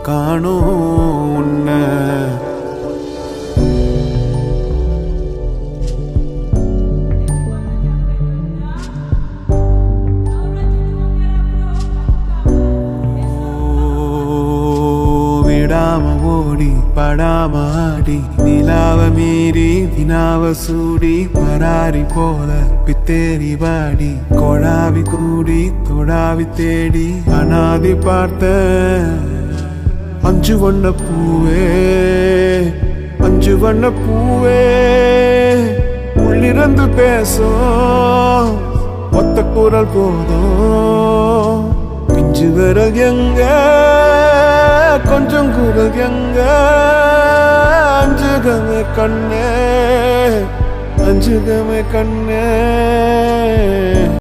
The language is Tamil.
காணோம் உன்னை. விடாம ஓடி படாம ஆடி நிலாவ மீறி வினாவ சூடி பராரி போல பித்தேரி வாடி கொடாவி கூடி தொடாவி தேடி அனாதி பார்த்த அஞ்சு வண்ண பூவே அஞ்சு வண்ண பூவே உள்ளிருந்து பேசும் ஒத்த குரல் போதும் பிஞ்சு விரல் எங்க கொஞ்சம் குரல் எங்க அஞ்சுகமே கண்ணே அஞ்சுகமே கண்ணே.